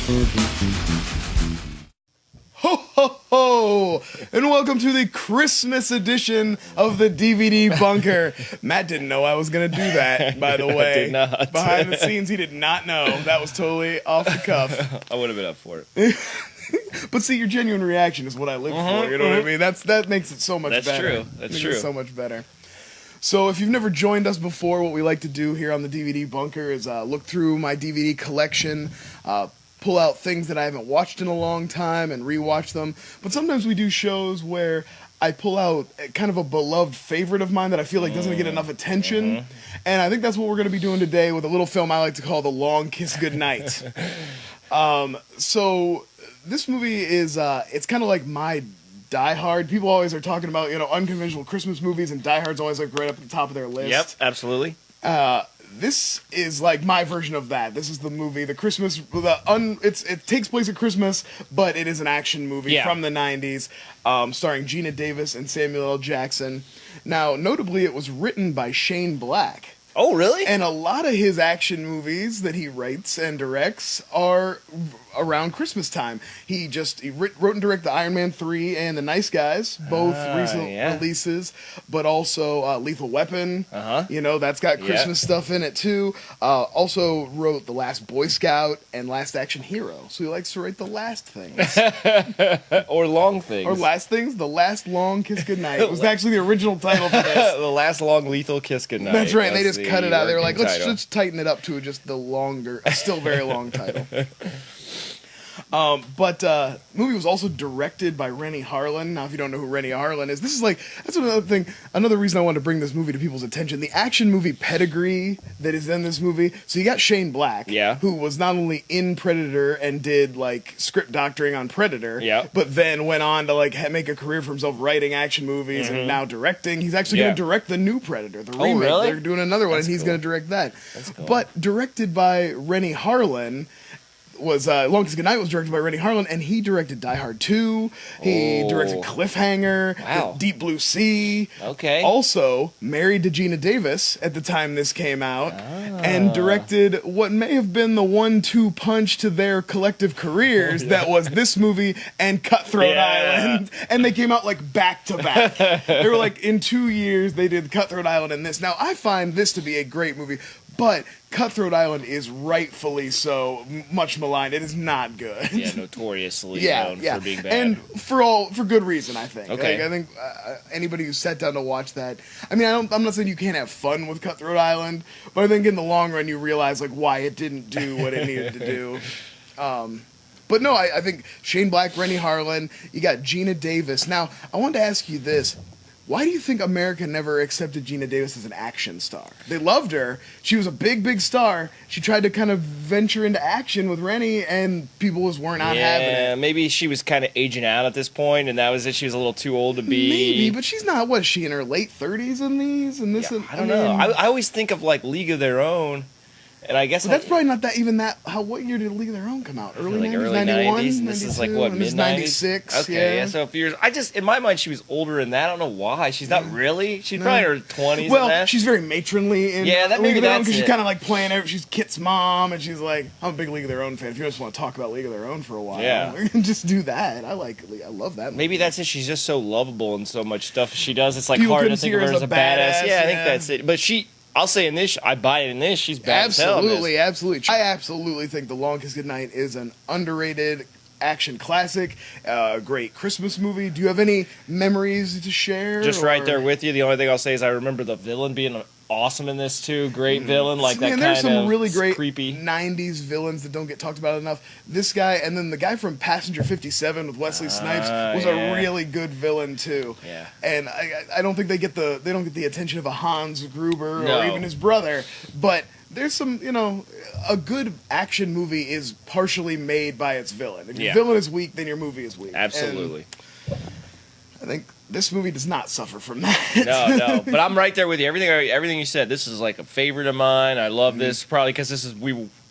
Ho, ho, ho! And welcome to the Christmas edition of the DVD Bunker. Matt didn't know I was going to do that, by the way. I did not. Behind the scenes, he did not know. That was totally off the cuff. I would have been up for it. But see, your genuine reaction is what I live for, you know what I mean? That makes it so much better. That's true. That's true. So much better. So if you've never joined us before, what we like to do here on the DVD Bunker is look through my DVD collection, pull out things that I haven't watched in a long time and rewatch them. But sometimes we do shows where I pull out kind of a beloved favorite of mine that I feel like doesn't get enough attention. And I think that's what we're going to be doing today with a little film I like to call The Long Kiss Goodnight. So this movie is, it's kind of like my Die Hard. People always are talking about, unconventional Christmas movies, and Die Hard's always like right up at the top of their list. Yep, absolutely. This is like my version of that. This is the movie, it takes place at Christmas, but it is an action movie from the 90s, starring Geena Davis and Samuel L. Jackson. Now, notably, it was written by Shane Black. Oh, really? And a lot of his action movies that he writes and directs are around Christmas time. He wrote and directed the Iron Man 3 and The Nice Guys, both recent releases, but also Lethal Weapon. That's got Christmas stuff in it too. Also wrote The Last Boy Scout and Last Action Hero. So he likes to write the last things. Or long things. Or last things. The Last Long Kiss Goodnight. It was actually the original title for this. The Last Long Lethal Kiss Goodnight. That's right. They just cut it out. They were like, let's just tighten it up to just the longer, still very long title. But the movie was also directed by Renny Harlin. Now, if you don't know who Renny Harlin is, that's another reason I wanted to bring this movie to people's attention. The action movie pedigree that is in this movie. So you got Shane Black, who was not only in Predator and did like script doctoring on Predator, but then went on to make a career for himself writing action movies and now directing. He's actually going to direct the new Predator, the remake. Really? They're doing another one, and he's going to direct that. That's cool. But directed by Renny Harlin. Long Kiss Goodnight was directed by Renny Harlin, and he directed Die Hard 2. He directed Cliffhanger, Deep Blue Sea. Okay. Also married to Geena Davis at the time this came out, and directed what may have been the 1-2 punch to their collective careers. That was this movie and Cutthroat Island, and they came out like back to back. They were like in 2 years they did Cutthroat Island and this. Now I find this to be a great movie, but Cutthroat Island is rightfully so much maligned. It is not good. Yeah, notoriously known for being bad. And for good reason, I think. Okay. I think anybody who sat down to watch that, I mean, I'm not saying you can't have fun with Cutthroat Island, but I think in the long run you realize why it didn't do what it needed to do. But no, I think Shane Black, Renny Harlin, you got Geena Davis. Now, I wanted to ask you this. Why do you think America never accepted Geena Davis as an action star? They loved her. She was a big, big star. She tried to kind of venture into action with Renny, and people were not having it. Yeah, maybe she was kind of aging out at this point, and that was it. She was a little too old to be. Maybe, but she's not. What is she in her late 30s in these? And this? I don't know. I always think of League of Their Own. And I guess that's probably not what year did League of Their Own come out? Early 90s, 91? 90s, and this is mid-90s? 96. Okay, yeah, so a few years. In my mind, she was older than that. I don't know why. She's not really. She's probably in her 20s. Well, she's very matronly in League of Their Own, because she's kind of playing she's Kit's mom, and she's like, I'm a big League of Their Own fan. If you just want to talk about League of Their Own for a while, just do that. I love that movie. Maybe that's it. She's just so lovable and so much stuff she does. It's hard to think of her as a badass. Yeah, I think that's it. But I'll say in this, I buy it in this. She's bad as hell. Absolutely. I absolutely think The Long Kiss Goodnight is an underrated action classic, great Christmas movie. Do you have any memories to share? Just right there with you. The only thing I'll say is I remember the villain being awesome in this too. Great villain, there's some really great creepy 90s villains that don't get talked about enough. This guy, and then the guy from Passenger 57 with Wesley Snipes was a really good villain too. Yeah. And I don't think they don't get the attention of a Hans Gruber or even his brother, but there's some, a good action movie is partially made by its villain. If your villain is weak, then your movie is weak. Absolutely. And I think this movie does not suffer from that. No. But I'm right there with you. Everything you said. This is like a favorite of mine. I love this probably because this is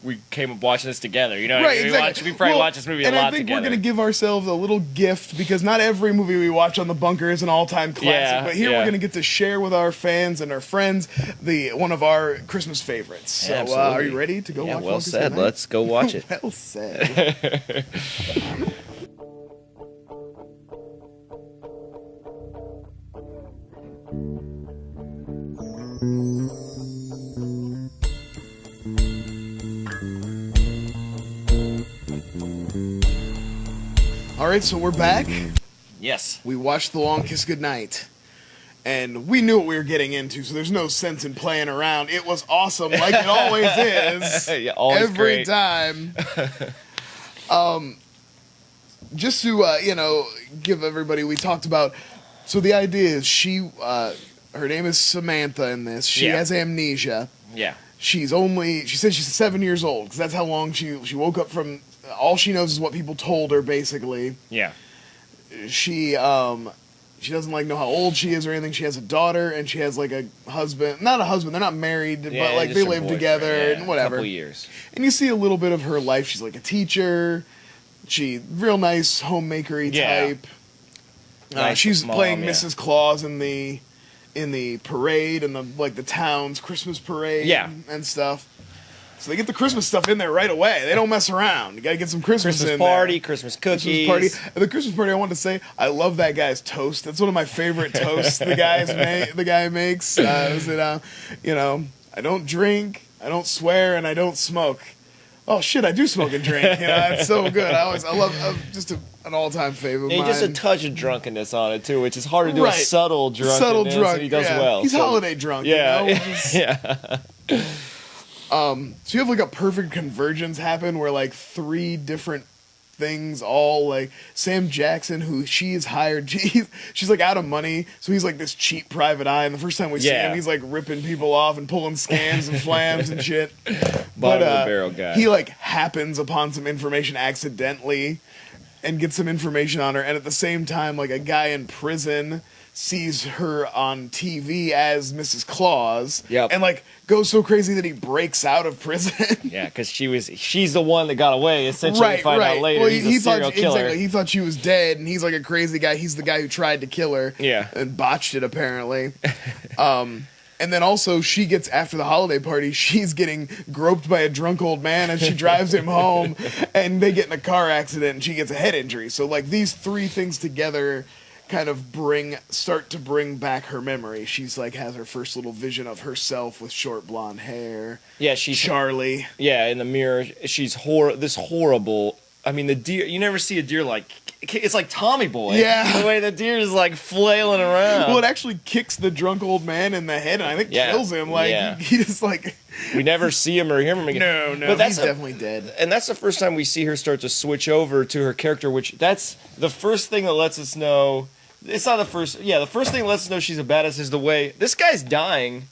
we came up watching this together. You know, right? We probably watch this movie a lot together. And I think we're gonna give ourselves a little gift because not every movie we watch on The Bunker is an all-time classic. But here we're gonna get to share with our fans and our friends one of our Christmas favorites. So are you ready to go watch? Well said. Let's go watch it. Well said. All right, so we're back. Yes. We watched The Long Kiss Goodnight, and we knew what we were getting into, so there's no sense in playing around. It was awesome, like it always is. Yeah, always every great. time. Just to give everybody, we talked about. So the idea is her name is Samantha in this. She has amnesia. Yeah. She said she's 7 years old because that's how long she woke up from. All she knows is what people told her, basically. Yeah. She doesn't know how old she is or anything. She has a daughter and she has a husband. Not a husband. They're not married, but they live together and whatever. A couple years. And you see a little bit of her life. She's a teacher. She real nice homemaker-y type. Nice she's mom, playing Mrs. Claus in the parade and the town's Christmas parade and stuff. So they get the Christmas stuff in there right away. They don't mess around. You got to get some Christmas in party, there. Christmas cookies. Christmas party. And the Christmas party, I wanted to say, I love that guy's toast. That's one of my favorite toasts the guy makes. I don't drink, I don't swear, and I don't smoke. Oh shit, I do smoke and drink. It's so good. I love just an all-time favorite. And just a touch of drunkenness on it too, which is hard to do. A subtle drunkenness. Subtle drunk. He does well. He's holiday drunk. Yeah. So you have a perfect convergence happen where three different things all Sam Jackson, who she is hired, she's out of money, so he's this cheap private eye, and the first time we see him he's ripping people off and pulling scams and flams and shit. Bottom of the barrel guy. He happens upon some information accidentally and gets some information on her, and at the same time a guy in prison sees her on TV as Mrs. Claus, and goes so crazy that he breaks out of prison. Yeah, because she's the one that got away. Essentially, you find out later he's a serial killer. Exactly, he thought she was dead, and he's a crazy guy. He's the guy who tried to kill her, and botched it apparently. And then also she gets, after the holiday party, she's getting groped by a drunk old man, and she drives him home, and they get in a car accident, and she gets a head injury. So these three things together kind of start to bring back her memory. She's has her first little vision of herself with short blonde hair. Yeah, she's Charlie. Yeah, in the mirror, she's this horrible. I mean, the deer. You never see a deer it's like Tommy Boy. Yeah, the way the deer is flailing around. Well, it actually kicks the drunk old man in the head, and I think kills him. He just We never see him or hear him again. No, but he's definitely dead. And that's the first time we see her start to switch over to her character, which that's the first thing that lets us know. It's not the first. Yeah, the first thing that lets us know she's a badass is the way this guy's dying,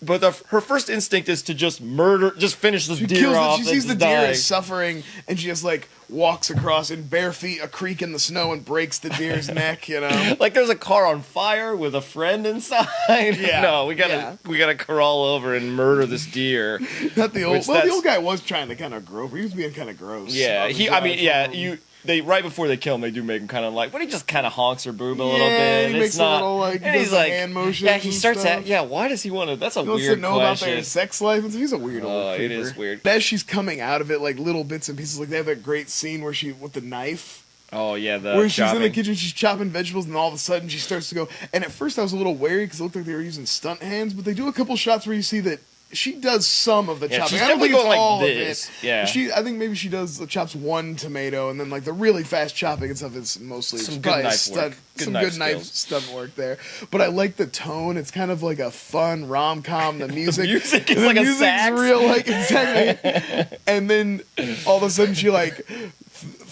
but her first instinct is to just finish this deer off. She sees the deer is suffering, and she just walks across in bare feet a creek in the snow and breaks the deer's neck. There's a car on fire with a friend inside. Yeah, no, we gotta crawl over and murder this deer. Not the old. Well, the old guy was trying to kind of grope. He was being kind of gross. Yeah, They right before they kill him, they do make him kind of but he just kind of honks her boob a little bit. He makes a little and he's hand motions. Yeah, he starts at. Yeah, why does he want to? That's a weird question. He wants to know about their sex life. He's a weird old creeper. It is weird. As she's coming out of it, little bits and pieces. They have that great scene where she with the knife. Oh yeah, where she's in the kitchen, she's chopping vegetables, and all of a sudden she starts to go. And at first I was a little wary because it looked like they were using stunt hands, but they do a couple shots where you see that she does some of the chopping. I don't think it's all of it. Yeah. I think maybe she chops one tomato, and then the really fast chopping and stuff is mostly some good knife work. Some good knife stunt work there. But I like the tone. It's kind of like a fun rom-com. The music, the music is a sax. Real exactly. And then all of a sudden she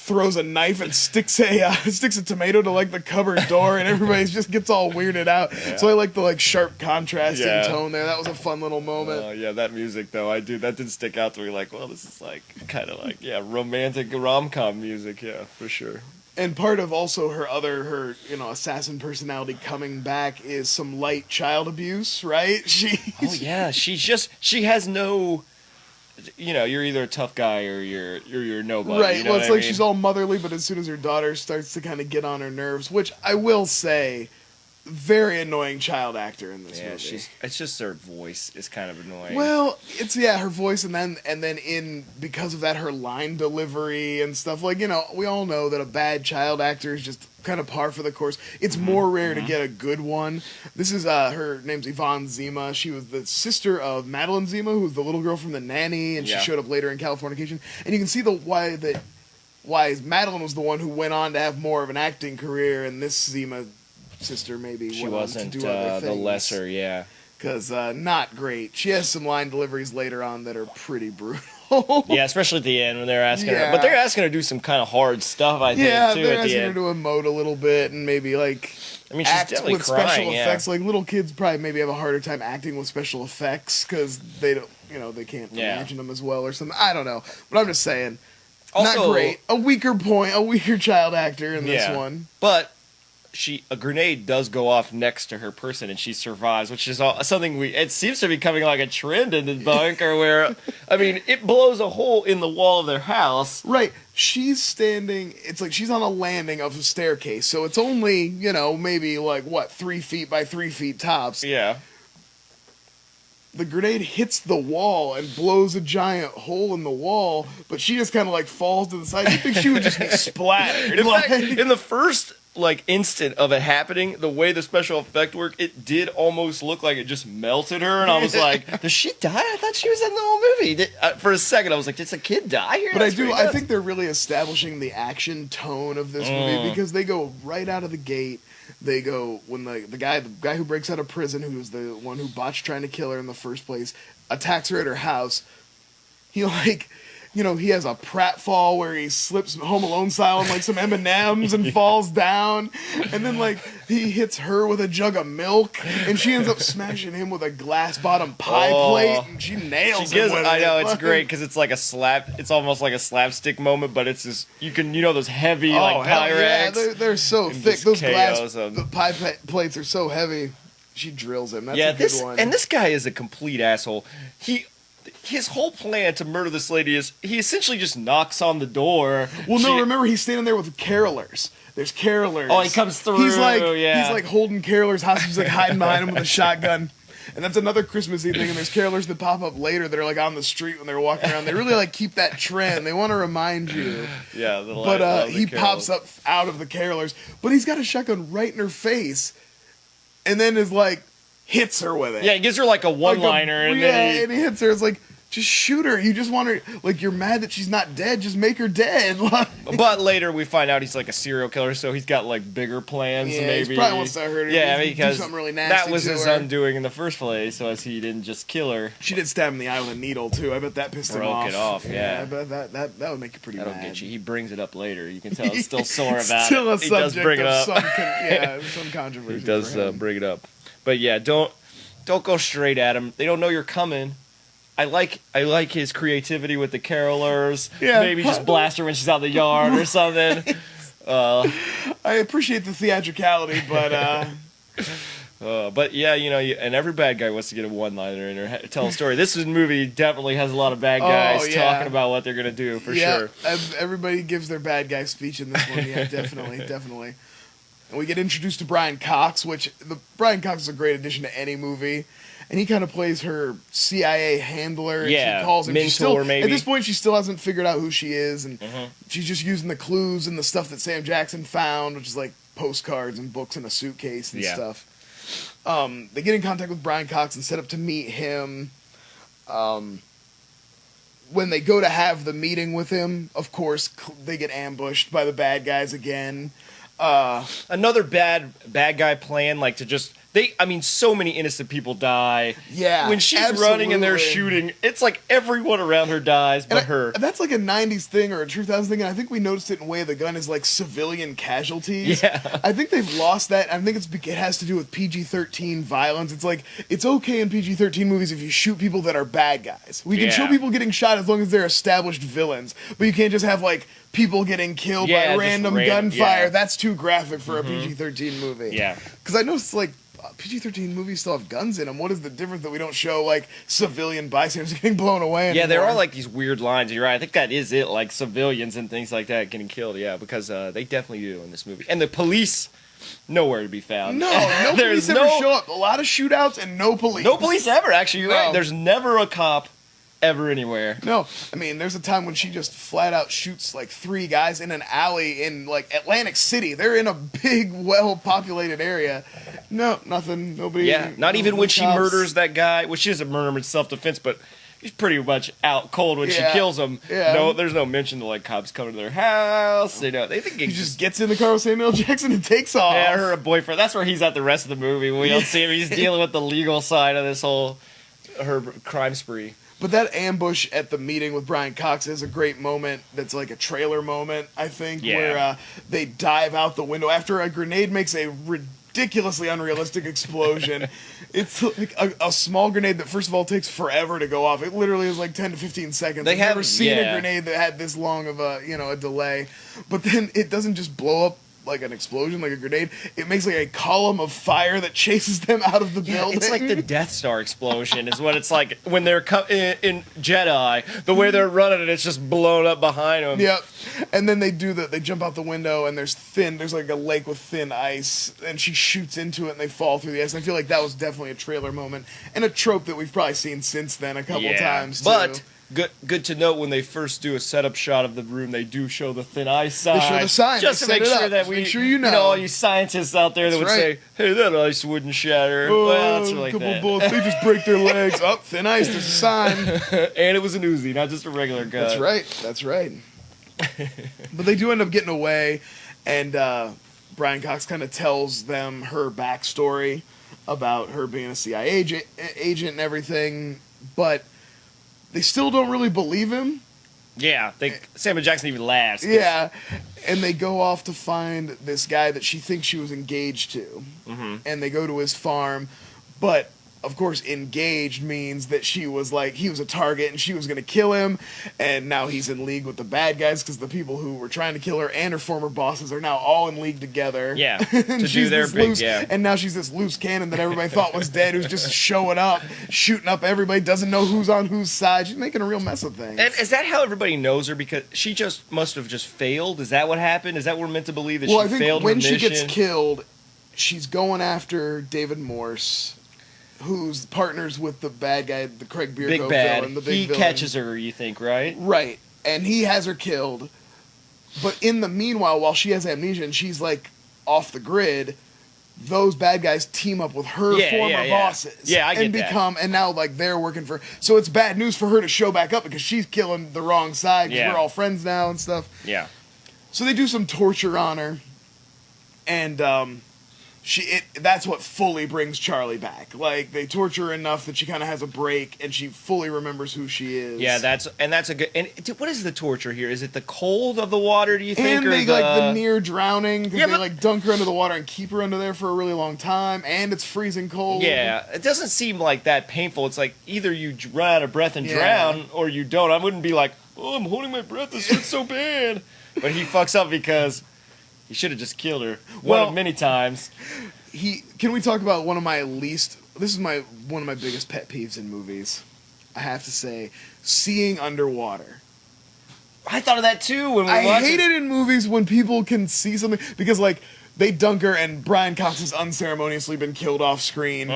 throws a knife and sticks a tomato to the cupboard door, and everybody just gets all weirded out. Yeah. So I like the sharp contrast in tone there. That was a fun little moment. Yeah, that music though, that did stick out to me. Well, this is kind of romantic rom-com music. Yeah, for sure. And part of also her assassin personality coming back is some light child abuse, right? Oh yeah, she has no, you're either a tough guy or you're nobody. Right. You know Well, it's what I like mean? she's all motherly, but as soon as her daughter starts to kind of get on her nerves, which I will say, very annoying child actor in this movie. It's just her voice is kind of annoying. Well, it's her voice, and then because of that, her line delivery and stuff. Like, we all know that a bad child actor is just kind of par for the course. It's more rare to get a good one. This is her name's Yvonne Zima. She was the sister of Madeline Zima, who's the little girl from The Nanny, and she showed up later in Californication. And you can see why Madeline was the one who went on to have more of an acting career, and this Zima sister maybe she went wasn't on to do other the things. lesser, yeah. Because not great. She has some line deliveries later on that are pretty brutal. Yeah, especially at the end when they're asking her. Yeah. But they're asking her to do some kind of hard stuff, I think, too, they're at the asking her end. to emote a little bit and maybe, she's act definitely with crying, special yeah. effects. Like, little kids probably maybe have a harder time acting with special effects because they don't, they can't imagine them as well or something. I don't know. But I'm just saying, Also, not great. A weaker child actor in this one. But a grenade does go off next to her person and she survives, which is something it seems to be becoming like a trend in the bunker where, it blows a hole in the wall of their house. Right. She's standing, it's like she's on a landing of a staircase, so it's only, maybe 3 feet by 3 feet tops. Yeah. The grenade hits the wall and blows a giant hole in the wall, but she just kind of falls to the side. You think she would just be splattered. In fact, in the first instant of it happening, the way the special effect worked, it did almost look like it just melted her, and I was like, does she die? I thought she was in the whole movie. For a second, I was like, did a kid die here? But I think they're really establishing the action tone of this movie because they go right out of the gate. They go when the guy who breaks out of prison, who was the one who botched trying to kill her in the first place, attacks her at her house. He he has a pratfall where he slips Home Alone style on some M&Ms and falls down, and then he hits her with a jug of milk, and she ends up smashing him with a glass bottom pie plate, and she nails him with it. I know, it's great because it's like a slap. It's almost like a slapstick moment, but it's just those heavy Pyrex. Yeah, they're so thick. Those the pie plates are so heavy. She drills him. That's a good one. And this guy is a complete asshole. His whole plan to murder this lady is he essentially just knocks on the door. Well, no, remember he's standing there with carolers. There's carolers. Oh, he comes through. He's holding carolers hostage. He's hiding behind him with a shotgun. And that's another Christmassy thing. And there's carolers that pop up later that are on the street when they're walking around. They really keep that trend. They want to remind you. Yeah, but he pops up out of the carolers, but he's got a shotgun right in her face, and then hits her with it. Yeah, he gives her a one-liner, and he hits her. It's just shoot her. You just want her, you're mad that she's not dead. Just make her dead. But later we find out he's a serial killer, so he's got bigger plans. Yeah, maybe he probably wants to hurt her. Yeah, because do something really nasty that was to his her. undoing in the first place, so as he didn't just kill her. She did stab him in the eye with a needle too. I bet that pissed him off. Broke it off. Yeah, I bet that would make you pretty That'll mad. get you. He brings it up later. You can tell he's still sore about Still it. a He does subject bring it of up. some controversy. He does for him. bring it up. But yeah, don't go straight at him. They don't know you're coming. I like his creativity with the carolers. Yeah. Maybe just blast her when she's out in the yard or something. I appreciate the theatricality, but yeah, and every bad guy wants to get a one-liner in or tell a story. This movie definitely has a lot of bad guys talking about what they're gonna do for sure. Everybody gives their bad guy speech in this one. Yeah, definitely. And we get introduced to Brian Cox, Brian Cox is a great addition to any movie. And he kind of plays her CIA handler. And yeah, she calls him. mentor, maybe. At this point, she still hasn't figured out who she is, and she's just using the clues and the stuff that Sam Jackson found, which is postcards and books in a suitcase and stuff. They get in contact with Brian Cox and set up to meet him. When they go to have the meeting with him, of course, they get ambushed by the bad guys again. Another bad guy plan, so many innocent people die. Yeah, when she's running and they're absolutely. shooting, it's like everyone around her dies but her. That's like a 90s thing or a 2000s thing, and I think we noticed it in Way of the Gun is like civilian casualties. Yeah. I think they've lost that. I think it has to do with PG-13 violence. It's like, it's okay in PG-13 movies if you shoot people that are bad guys. We can show people getting shot as long as they're established villains, but you can't just have like people getting killed by random gunfire. Yeah. That's too graphic for a PG-13 movie. Yeah. Because I noticed like PG-13 movies still have guns in them. What is the difference that we don't show like civilian bystanders getting blown away anymore? Yeah, there are like these weird lines. You're right. I think that is it, like civilians and things like that getting killed. Yeah, because they definitely do in this movie. And the police, nowhere to be found. No police ever show up. A lot of shootouts and no police. No police ever, actually. You're right. There's never a cop ever anywhere. No, I mean, there's a time when she just flat out shoots like 3 guys in an alley in like Atlantic City. They're in a big, well-populated area. No, nothing. Nobody. Yeah, not even when she cops. murders that guy. Well, she doesn't murder him in self-defense, but he's pretty much out cold when she kills him. Yeah. No, there's no mention to like cops coming to their house. You know, they think He just gets in the car with Samuel Jackson and takes off. Yeah, her boyfriend. That's where he's at the rest of the movie. We don't see him. He's dealing with the legal side of this whole her crime spree. But that ambush at the meeting with Brian Cox is a great moment. That's like a trailer moment, I think, where they dive out the window after a grenade makes a ridiculously unrealistic explosion. It's like a small grenade that, first of all, takes forever to go off. It literally is like 10 to 15 seconds. I've never seen a grenade that had this long of a delay. But then it doesn't just blow up like an explosion, like a grenade. It makes like a column of fire that chases them out of the building. It's like the Death Star explosion is what it's like when they're in Jedi. The way they're running and it's just blown up behind them. Yep. And then they jump out the window and there's like a lake with thin ice and she shoots into it and they fall through the ice. And I feel like that was definitely a trailer moment and a trope that we've probably seen since then a couple times too. But good to note, when they first do a setup shot of the room, they do show the thin ice sign. They show the sign. Just to make sure that make sure you know. All you scientists out there that would say, hey, that ice wouldn't shatter. Oh, well, it's like couple that. bullets, they just break their legs. Up, thin ice, there's a sign. And it was an Uzi, not just a regular gun. That's right. But they do end up getting away, and Brian Cox kind of tells them her backstory about her being a CIA agent and everything, but they still don't really believe him. Yeah, Samuel Jackson even laughs. Yeah, and they go off to find this guy that she thinks she was engaged to, and they go to his farm, but of course engaged means that he was a target and she was going to kill him, and now he's in league with the bad guys because the people who were trying to kill her and her former bosses are now all in league together. Yeah, to do their big, and now she's this loose cannon that everybody thought was dead who's just showing up, shooting up everybody, doesn't know who's on whose side. She's making a real mess of things. And is that how everybody knows her? Because she just must have just failed? Is that what happened? Is that what we're meant to believe, that she failed her mission? When she gets killed, she's going after David Morse, who's partners with the bad guy, the Craig Bierko villain, the big villain. He catches her, you think, right? Right. And he has her killed. But in the meanwhile, while she has amnesia and she's like off the grid, those bad guys team up with her former bosses. Yeah, I get that. And now like they're working for. So it's bad news for her to show back up because she's killing the wrong side because we're all friends now and stuff. Yeah. So they do some torture on her, and that's what fully brings Charlie back. Like, they torture her enough that she kind of has a break, and she fully remembers who she is. Yeah, that's a good. And what is the torture here? Is it the cold of the water? Do you think? And or the near drowning because they dunk her under the water and keep her under there for a really long time, and it's freezing cold. Yeah, it doesn't seem like that painful. It's like either you run out of breath and drown, or you don't. I wouldn't be like, oh, I'm holding my breath. This hurts so bad. But he fucks up because he should have just killed her one of many times. Can we talk about one of my biggest pet peeves in movies? I have to say, seeing underwater. I thought of that too when we watched it. I hate it in movies when people can see something because like they dunk her and Brian Cox has unceremoniously been killed off screen.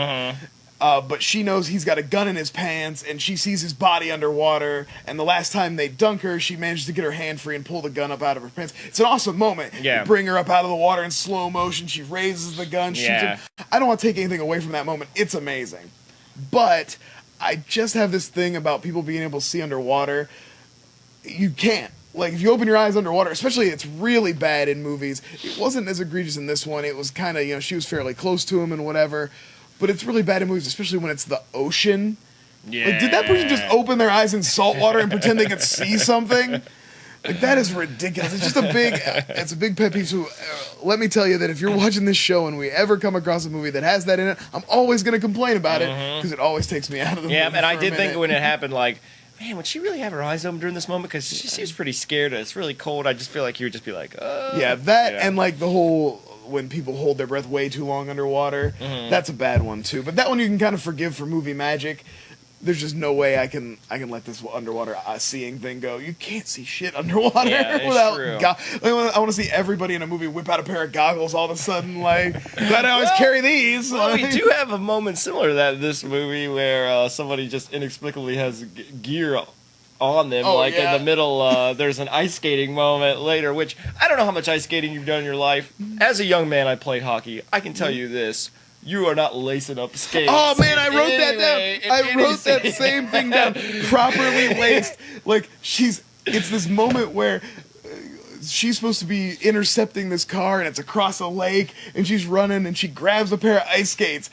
But she knows he's got a gun in his pants, and she sees his body underwater, and the last time they dunk her, she managed to get her hand free and pull the gun up out of her pants. It's an awesome moment. Yeah. You bring her up out of the water in slow motion, she raises the gun, shoots him. I don't want to take anything away from that moment. It's amazing. But I just have this thing about people being able to see underwater. You can't. like, if you open your eyes underwater, especially it's really bad in movies. It wasn't as egregious in this one. It was kind of, you know, she was fairly close to him and whatever. But it's really bad in movies, especially when it's the ocean. Yeah. Like, did that person just open their eyes in salt water and pretend they could see something? Like, that is ridiculous. It's just it's a big pet peeve. So, let me tell you that if you're watching this show and we ever come across a movie that has that in it, I'm always going to complain about it because it always takes me out of the movie. Yeah, and I for a did think minute. when it happened, like, man, would she really have her eyes open during this moment? Because she seems pretty scared. It's really cold. I just feel like you would just be like, Yeah, that and like the whole when people hold their breath way too long underwater, that's a bad one too. But that one you can kind of forgive for movie magic. There's just no way I can let this underwater seeing thing go. You can't see shit underwater without. True. I want to see everybody in a movie whip out a pair of goggles all of a sudden. Like, glad I always carry these. Well, we do have a moment similar to that in this movie where somebody just inexplicably has gear on them. In the middle, there's an ice skating moment later, which I don't know how much ice skating you've done in your life. As a young man, I played hockey. I can tell you this. You are not lacing up skates. Oh man, I wrote that down. I wrote that same thing down. Properly laced. Like it's this moment where she's supposed to be intercepting this car and it's across a lake and she's running and she grabs a pair of ice skates.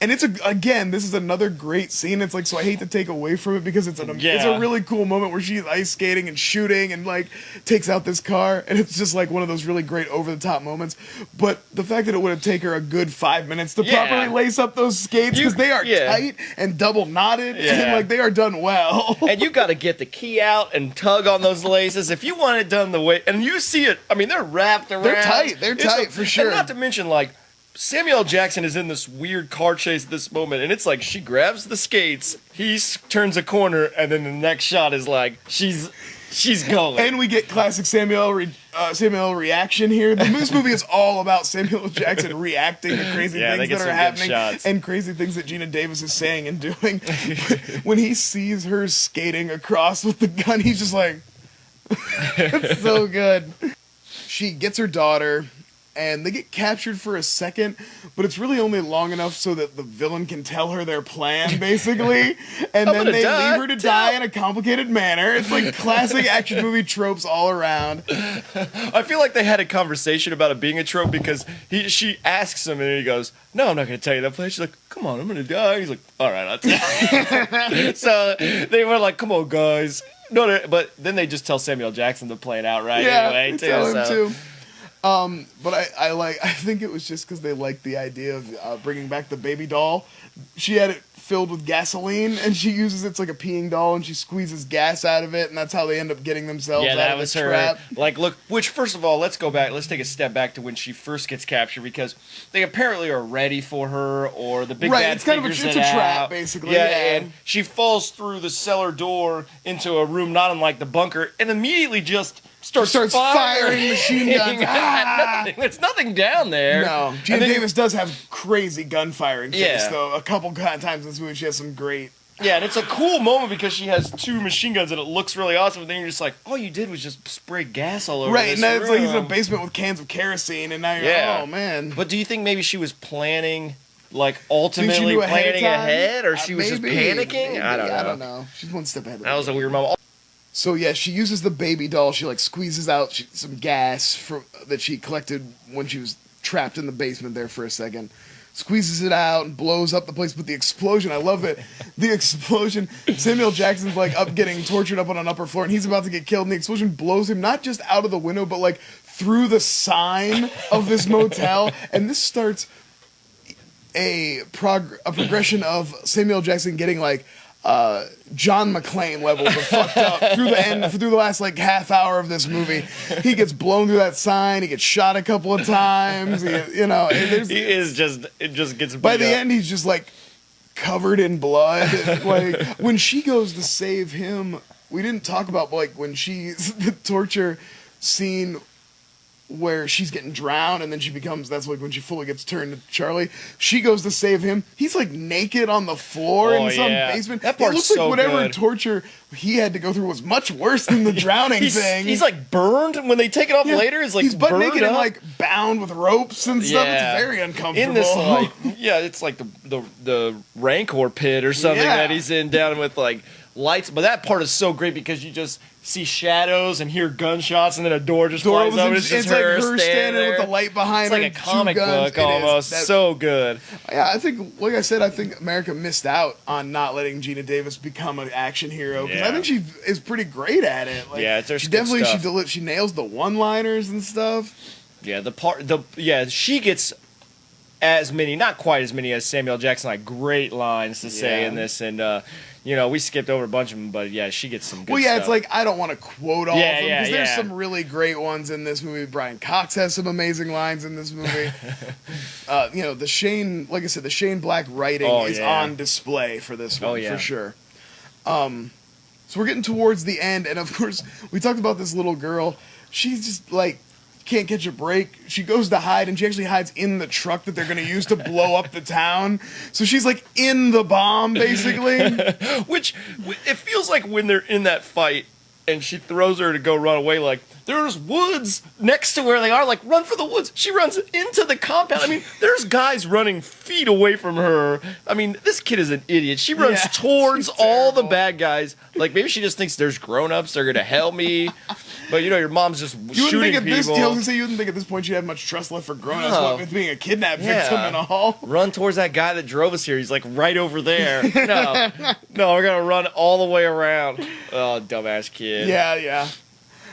And this is another great scene. It's like, so I hate to take away from it because it's a really cool moment where she's ice skating and shooting and like takes out this car, and it's just like one of those really great over the top moments. But the fact that it would have taken her a good 5 minutes to properly lace up those skates because they are tight and double knotted and like they are done well. And you got to get the key out and tug on those laces if you want it done the way. And you see it. I mean, they're wrapped around. They're tight. They're tight for sure. And not to mention like. Samuel L. Jackson is in this weird car chase at this moment, and it's like she grabs the skates, he turns a corner, and then the next shot is like she's going. And we get classic Samuel L. reaction here. This movie is all about Samuel L. Jackson reacting to crazy things that are happening and crazy things that Geena Davis is saying and doing. When he sees her skating across with the gun, he's just like, it's so good. She gets her daughter. And they get captured for a second, but it's really only long enough so that the villain can tell her their plan, basically. And then they leave her to die in a complicated manner. It's like classic action movie tropes all around. I feel like they had a conversation about it being a trope because she asks him and he goes, "No, I'm not going to tell you that plan." She's like, "Come on, I'm going to die." He's like, "All right, I'll tell you." So they were like, "Come on, guys." No, but then they just tell Samuel L. Jackson the plan outright anyway, they too. tell him too. But I think it was just because they liked the idea of bringing back the baby doll. She had it filled with gasoline, and she uses it's like a peeing doll, and she squeezes gas out of it, and that's how they end up getting themselves out of the trap. Like, look, which, first of all, let's go back. Let's take a step back to when she first gets captured, because they apparently are ready for her, or the big bad figures it out. It's a trap, basically. Yeah, and she falls through the cellar door into a room not unlike the bunker, and immediately just starts firing machine guns. There's nothing down there. No. Geena Davis does have crazy gun firing face, though. A couple times in this movie, she has some great... Yeah, and it's a cool moment because she has two machine guns and it looks really awesome. And then you're just like, all you did was just spray gas all over this and then room. It's like he's in a basement with cans of kerosene, and now you're like, oh, man. But do you think maybe she was planning... Like, ultimately planning ahead? Or she was just panicking? Maybe. I don't know. She's one step ahead of That was a weird moment. So, yeah, she uses the baby doll. She, like, squeezes out some gas that she collected when she was trapped in the basement there for a second. Squeezes it out and blows up the place. But the explosion, I love it. The explosion, Samuel Jackson's, like, up getting tortured up on an upper floor, and he's about to get killed. And the explosion blows him not just out of the window, but, like, through the sign of this motel. And this starts a progression of Samuel Jackson getting, like, John McClane levels of fucked up through the last like half hour of this movie. He gets blown through that sign. He gets shot a couple of times. It just gets by the end. He's just like covered in blood. Like when she goes to save him, we didn't talk about like when the torture scene where she's getting drowned and then that's like when she fully gets turned to Charlie. She goes to save him. He's like naked on the floor in some basement. That part's it looks like so whatever good. Torture he had to go through was much worse than the drowning thing. He's like burned when they take it off later. It's like he's butt naked up. and like bound with ropes and stuff. It's very uncomfortable. In this it's like the Rancor pit or something that he's in down with like lights, but that part is so great because you just see shadows and hear gunshots, and then a door just flies opens open. and It's just like her standing standing with the light behind It's her. like a comic book almost. So good. Yeah, I think, like I said, I think America missed out on not letting Geena Davis become an action hero because I think she is pretty great at it. Like, yeah, there's she good definitely stuff. she nails the one-liners and stuff. Yeah, she gets as many, not quite as many as Samuel Jackson, like great lines to say in this, and we skipped over a bunch of them, but yeah, she gets some good stuff. It's like I don't want to quote all of them because there's yeah. some really great ones in this movie. Brian Cox has some amazing lines in this movie. The Shane, like I said, the Shane Black writing is on display for this one for sure. So we're getting towards the end, and of course we talked about this little girl. She's just like can't catch a break. She goes to hide, and she actually hides in the truck that they're going to use to blow up the town. So she's like in the bomb, basically. Which, it feels like when they're in that fight, and she throws her to go run away, like, there's woods next to where they are, like, run for the woods. She runs into the compound. I mean, there's guys running feet away from her. I mean, this kid is an idiot. She runs towards all the bad guys. Like, maybe she just thinks there's grown-ups, they're going to help me. But, your mom's just shooting people. I was going to say, you wouldn't think at this point she'd have much trust left for grown-ups with being a kidnapped victim in a hall. Run towards that guy that drove us here. He's, like, right over there. No, we're going to run all the way around. Oh, dumbass kid. Yeah.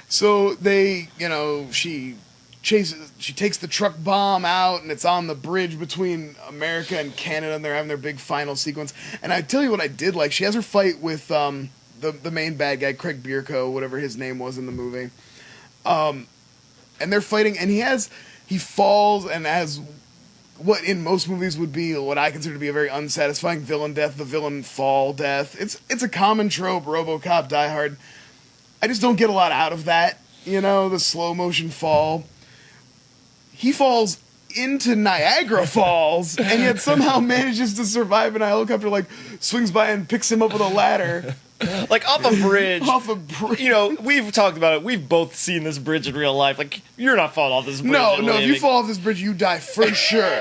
So they, she takes the truck bomb out, and it's on the bridge between America and Canada, and they're having their big final sequence. And I tell you what I did like, she has her fight with the main bad guy, Craig Bierko, whatever his name was in the movie. And they're fighting, and he falls and has what in most movies would be what I consider to be a very unsatisfying villain death, the villain fall death. It's a common trope, RoboCop, Die Hard. I just don't get a lot out of that, the slow motion fall. He falls into Niagara Falls and yet somehow manages to survive, and a helicopter swings by and picks him up with a ladder. Like off a bridge. Off a bridge. We've talked about it. We've both seen this bridge in real life. Like, you're not falling off this bridge. No, if you fall off this bridge, you die for sure.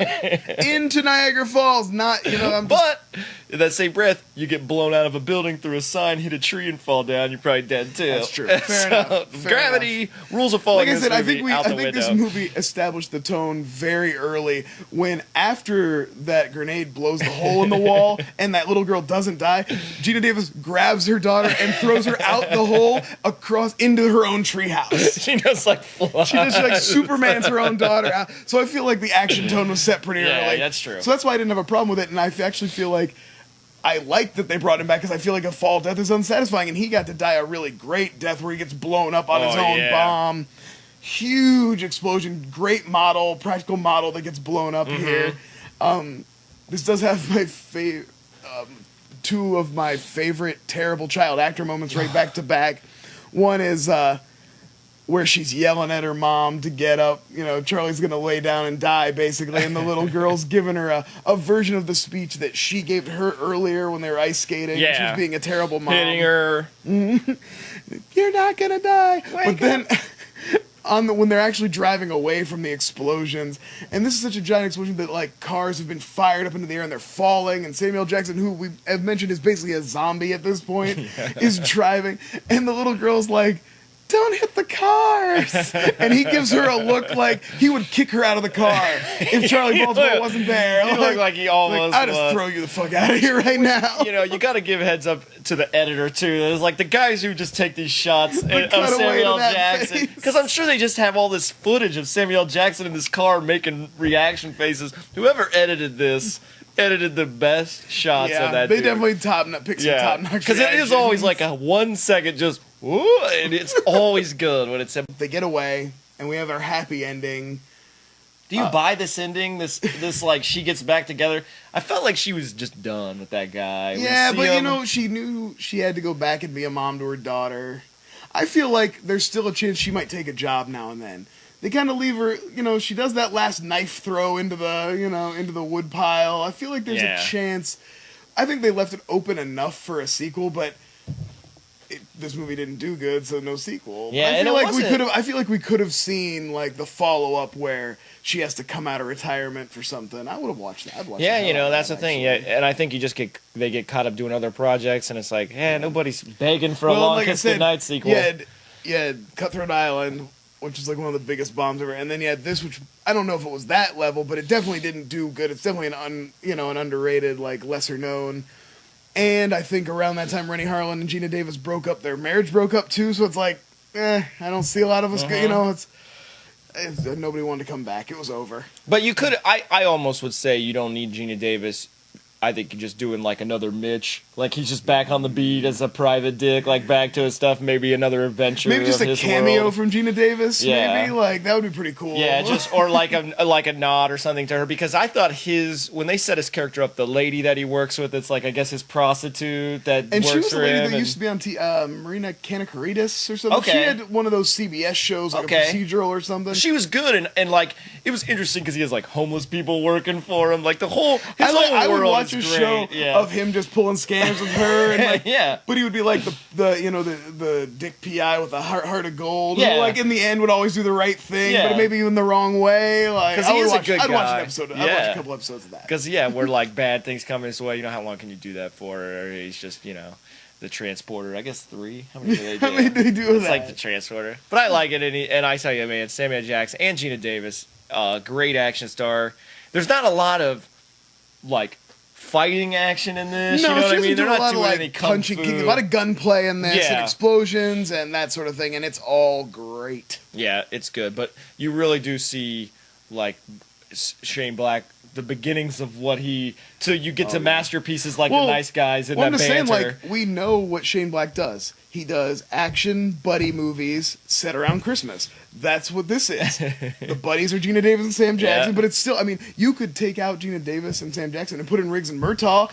Into Niagara Falls, not, But in that same breath, you get blown out of a building through a sign, hit a tree, and fall down. You're probably dead too. That's true. Fair enough. Gravity, rules of falling. Like I said, I think window. this movie established the tone very early when after that grenade blows the hole in the wall and that little girl doesn't die, Geena Davis grabs her daughter and throws her out the hole across into her own treehouse. She just flies. She just Superman's her own daughter out. So I feel like the action tone was set pretty early. Yeah, that's true. So that's why I didn't have a problem with it, and I actually feel like I like that they brought him back because I feel like a fall death is unsatisfying, and he got to die a really great death where he gets blown up on his own bomb. Huge explosion, great model, practical model that gets blown up here. This does have my two of my favorite terrible child actor moments right back to back. One is where she's yelling at her mom to get up. Charlie's going to lay down and die, basically, and the little girl's giving her a version of the speech that she gave to her earlier when they were ice skating. Yeah. She was being a terrible mom. Hitting her. You're not going to die. Then when they're actually driving away from the explosions, and this is such a giant explosion that cars have been fired up into the air and they're falling, and Samuel Jackson, who we have mentioned is basically a zombie at this point, is driving, and the little girl's like, don't hit the cars. And he gives her a look like he would kick her out of the car if Charlie Baltimore wasn't there. He looked like he almost I'll just throw you the fuck out of here right now. You got to give heads up to the editor, too. There's the guys who just take these shots of Samuel Jackson. Because I'm sure they just have all this footage of Samuel Jackson in this car making reaction faces. Whoever edited this edited the best shots of that they dude. definitely pick some top-notch because it is always a 1 second just whoo, and it's always good when it's they get away and we have our happy ending. Do you buy this ending? This she gets back together. I felt like she was just done with that guy. Yeah, but she knew she had to go back and be a mom to her daughter. I feel like there's still a chance she might take a job now and then. They kind of leave her, she does that last knife throw into the wood pile. I feel like there's a chance. I think they left it open enough for a sequel, but this movie didn't do good, so no sequel. Yeah, I and feel it like wasn't. I feel like we could have seen like the follow up where she has to come out of retirement for something. I would have watched that. I'd watch Yeah, the you hell out know, of that's the that, thing. actually. Yeah, and I think they get caught up doing other projects, and it's like, nobody's begging for a Well, long like I Kiss said, Goodnight sequel. You had Cutthroat Island, which is like one of the biggest bombs ever, and then you had this, which I don't know if it was that level, but it definitely didn't do good. It's definitely an underrated, like lesser known. And I think around that time, Renny Harlin and Geena Davis broke up. Their marriage broke up too, so it's like, I don't see a lot of us. It's nobody wanted to come back. It was over. But you could, I almost would say you don't need Geena Davis. I think you're just doing like another Mitch, like he's just back on the beat as a private dick, like back to his stuff. Maybe another adventure. Maybe just of a his cameo world. from Geena Davis. Yeah. Maybe like that would be pretty cool. Yeah, just or like a nod or something to her, because I thought when they set his character up, the lady that he works with, it's like I guess his prostitute that And works she was for the lady him. that used to be on Marina Kanakaridis or something. Okay. She had one of those CBS shows, like Okay. a procedural or something. She was good, and like it was interesting because he has like homeless people working for him, like his I whole would world watch is a great. show of him just pulling scams with her, and like, Yeah. But he would be like the dick PI with a heart of gold. Yeah. Who, like in the end would always do the right thing, Yeah. but maybe in the wrong way. Like 'Cause he is a I'd good watch guy. an episode. I'd watch Yeah. a couple episodes of that. Because where like bad things come his way, how long can you do that for? Or he's just the transporter. I guess 3. How many do they do? How many do they do with It's that? like the transporter. But I like it, and I tell you, man, Samuel Jackson and Geena Davis, great action star. There's not a lot of like fighting action in this. No, you know what she I mean? doesn't do They're a not lot doing of any like kung punching, fu. kicking, a lot of gunplay in this, and Yeah. explosions and that sort of thing, and it's all great. Yeah, it's good, but you really do see like Shane Black, the beginnings of what you get to masterpieces like Well, The Nice Guys and Well, I'm that just saying, banter. like, we know what Shane Black does. He does action buddy movies set around Christmas. That's what this is. The buddies are Geena Davis and Sam Jackson, Yeah. but it's still, I mean, you could take out Geena Davis and Sam Jackson and put in Riggs and Murtaugh.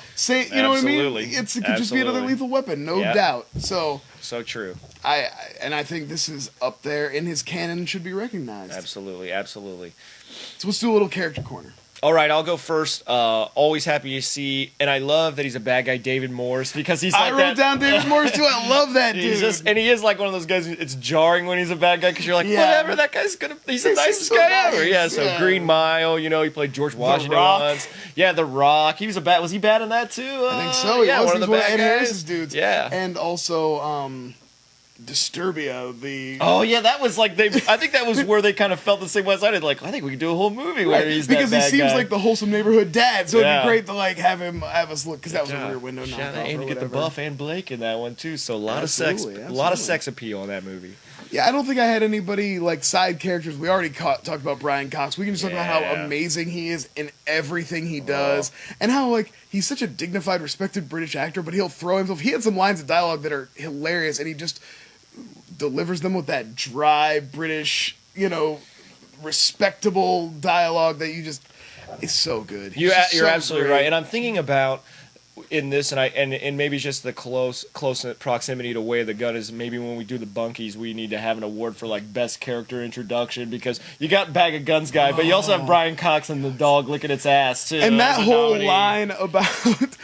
You know what I mean? Absolutely. It could just be another Absolutely. Lethal Weapon, no Yeah. doubt. So, So true. I think this is up there in his canon, should be recognized. Absolutely, absolutely. So let's do a little character corner. All right, I'll go first. Always happy to see, and I love that he's a bad guy, David Morse, because he's like I wrote that. down David Morse too. I love that dude. And he is like one of those guys. It's jarring when he's a bad guy because you're like, Yeah. whatever, that guy's he's the He nicest seems so guy nice, ever. Yeah. So yeah. Green Mile, he played George Washington Rock. once. Yeah, The Rock. He was Was he bad in that too? I think so. Yeah, one of the He's one bad Ed guys. Harris's dudes. Yeah. And also Disturbia, Oh yeah, that was like I think that was where they kind of felt the same way as I did. Like, I think we could do a whole movie where right, he's because that he bad seems guy. like the wholesome neighborhood dad. So Yeah. it'd be great to like have us look, because that was a Yeah. Rear Window Shout out, knockoff and or you get the whatever. Buff and Blake in that one too. So a lot Absolutely, of absolutely. sex appeal in that movie. Yeah, I don't think I had anybody like side characters. We already talked about Brian Cox. We can just talk about how Yeah. amazing he is in everything he does, and how like he's such a dignified, respected British actor. But he'll throw himself. He had some lines of dialogue that are hilarious, and he just delivers them with that dry British, respectable dialogue that is so good. You're He's so absolutely great. right, and I'm thinking about in this, and maybe just the close proximity to Way of the Gun is maybe when we do the Bunkies, we need to have an award for like best character introduction, because you got Bag of Guns guy, but you also have Brian Cox and the dog licking its ass too. And that as a whole nominee. line about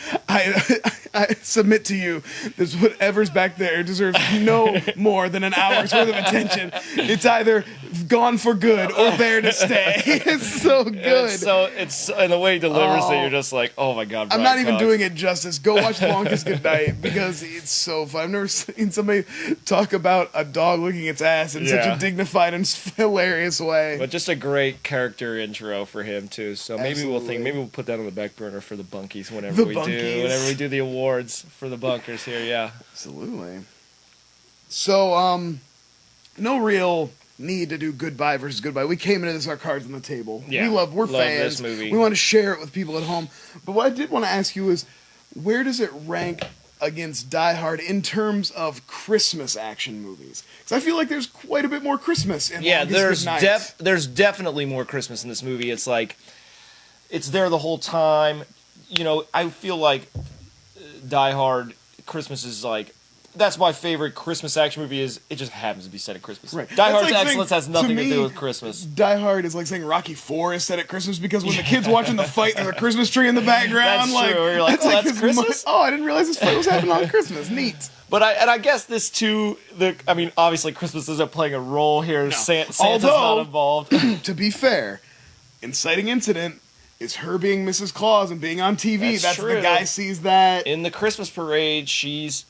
I submit to you, this whatever's back there deserves no more than an hour's worth of attention. It's either gone for good or there to stay. It's so good. It's and the way he delivers it, you're just like, oh my god. I'm Brian not even Cox. doing it justice. Go watch Longest Goodnight, because it's so fun. I've never seen somebody talk about a dog licking its ass in such Yeah. a dignified and hilarious way. But just a great character intro for him too. So maybe we'll put that on the back burner for the Bunkies whenever we do the awards for the bunkers here. Yeah, Absolutely. So, no real need to do Goodbye versus Goodbye. We came into this, our cards on the table. Yeah, we're love fans. this movie. We want to share it with people at home. But what I did want to ask you is, where does it rank against Die Hard in terms of Christmas action movies? Because I feel like there's quite a bit more Christmas in Longest Goodnight. there's definitely more Christmas in this movie. It's like it's there the whole time. I feel like Die Hard Christmas is like that's my favorite Christmas action movie. Is it just happens to be set at Christmas? Right. Die That's Hard's like saying, excellence has nothing to me, do with Christmas. Die Hard is like saying Rocky IV is set at Christmas because when the kid's watching the fight, there's a Christmas tree in the background. That's like, true. You're like, oh, that's his Christmas? Oh, I didn't realize this fight was happening on Christmas. Neat. But I guess this too. I mean, obviously Christmas isn't playing a role here. No. Santa's Although, not involved. To be fair, inciting incident is her being Mrs. Claus and being on TV. That's true. the guy sees that. In the Christmas parade,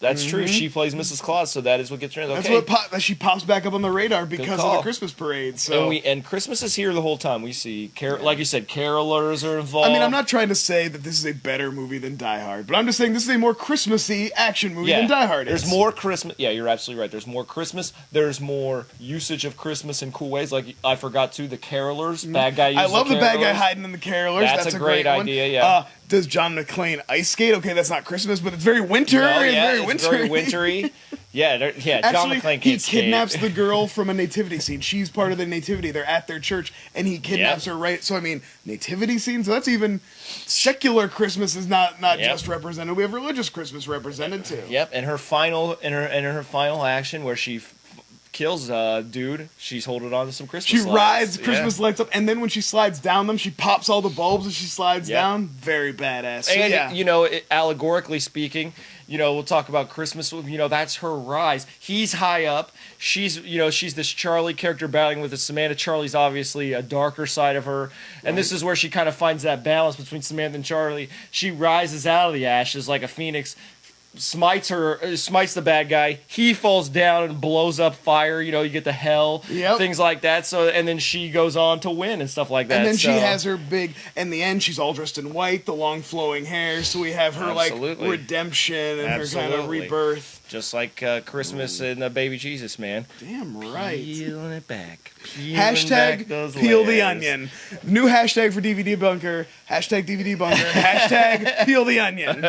that's true. She plays Mrs. Claus, so that is what gets her in. Okay. That's what she pops back up on the radar because of the Christmas parade. So and Christmas is here the whole time. We see, like you said, carolers are involved. I mean, I'm not trying to say that this is a better movie than Die Hard, but I'm just saying this is a more Christmassy action movie than Die Hard is. There's more Christmas. Yeah, you're absolutely right. There's more Christmas. There's more usage of Christmas in cool ways. Like I forgot to the carolers. Bad guy. I love the bad guy carolers. hiding in the carolers. That's a great idea. Yeah. Does John McClane ice skate? Okay, that's not Christmas, but it's very winter. No, It's very wintry. Yeah, John McClane can't he skate. kidnaps the girl from a nativity scene. She's part of the nativity. They're at their church, and he kidnaps her. Right. So I mean, nativity scenes. So that's even secular Christmas is not just represented. We have religious Christmas represented too. Yep. And her final action where she kills dude, she's holding on to some Christmas She lights. rides Christmas lights up, and then when she slides down them, she pops all the bulbs as she slides down. Very badass. So, and allegorically speaking, we'll talk about Christmas. That's her rise. He's high up. She's this Charlie character battling with Samantha. Charlie's obviously a darker side of her, and this is where she kind of finds that balance between Samantha and Charlie. She rises out of the ashes like a phoenix. Smites the bad guy. He falls down and blows up fire. You get the hell, things like that. So, and then she goes on to win and stuff like that. And then she has her big. In the end, she's all dressed in white, the long flowing hair. So we have her like redemption and her kind of rebirth. Just like Christmas and Baby Jesus, man. Damn right. Peeling it back. Hashtag peel the onion. New hashtag for DVD Bunker. Hashtag DVD Bunker. Hashtag peel the onion.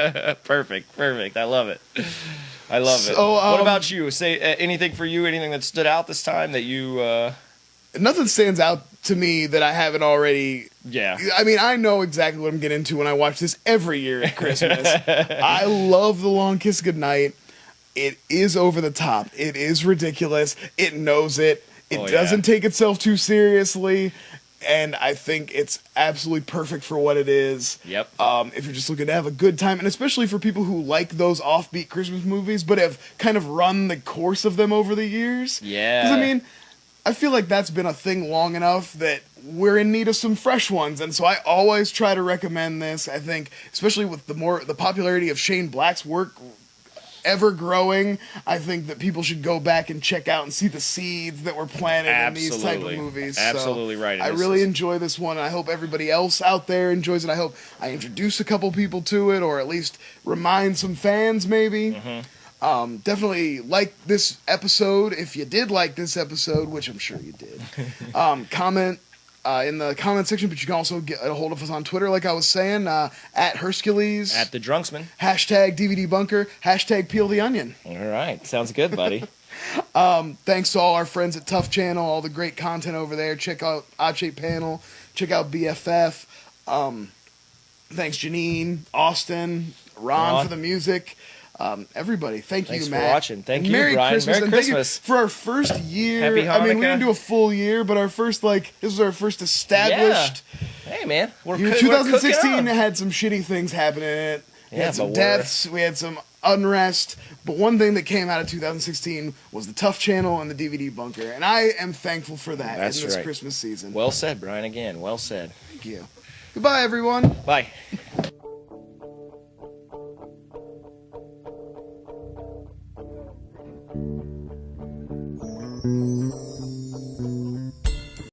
Perfect. I love it. So, what about you? Say anything for you, anything that stood out this time that you... Nothing stands out to me that I haven't already... Yeah. I mean, I know exactly what I'm getting into when I watch this every year at Christmas. I love The Long Kiss Goodnight. It is over the top. It is ridiculous. It knows it. It doesn't take itself too seriously. And I think it's absolutely perfect for what it is. Yep. If you're just looking to have a good time, and especially for people who like those offbeat Christmas movies, but have kind of run the course of them over the years. Yeah. Because, I mean, I feel like that's been a thing long enough that we're in need of some fresh ones. And so I always try to recommend this. I think, especially with the popularity of Shane Black's work ever growing, I think that people should go back and check out and see the seeds that were planted in these type of movies. Absolutely right. I really enjoy this one, and I hope everybody else out there enjoys it. I hope I introduce a couple people to it, or at least remind some fans maybe. Definitely like this episode. If you did like this episode, which I'm sure you did, comment in the comment section, but you can also get a hold of us on Twitter, like I was saying, at Hercules, at the Drunksman, hashtag DVD Bunker, hashtag Peel the Onion. All right, sounds good, buddy. Thanks to all our friends at TUFF Channel, all the great content over there. Check out Odd Shape Panel, check out BFF. Thanks Jeannine, Austin, Ron for the music. Everybody, thanks you, Matt. Thanks for watching. Thank you, Merry Brian. Christmas, Merry Christmas. Thank you for our first year. Happy Hanukkah. I mean, we didn't do a full year, but our first, this was our first established. Yeah. Hey, man. We're 2016 had some shitty things happening in it. We had some deaths. We had some unrest. But one thing that came out of 2016 was the TUFF Channel and the DVD Bunker. And I am thankful for that in this Christmas season. Well said, Brian, again. Well said. Thank you. Goodbye, everyone. Bye.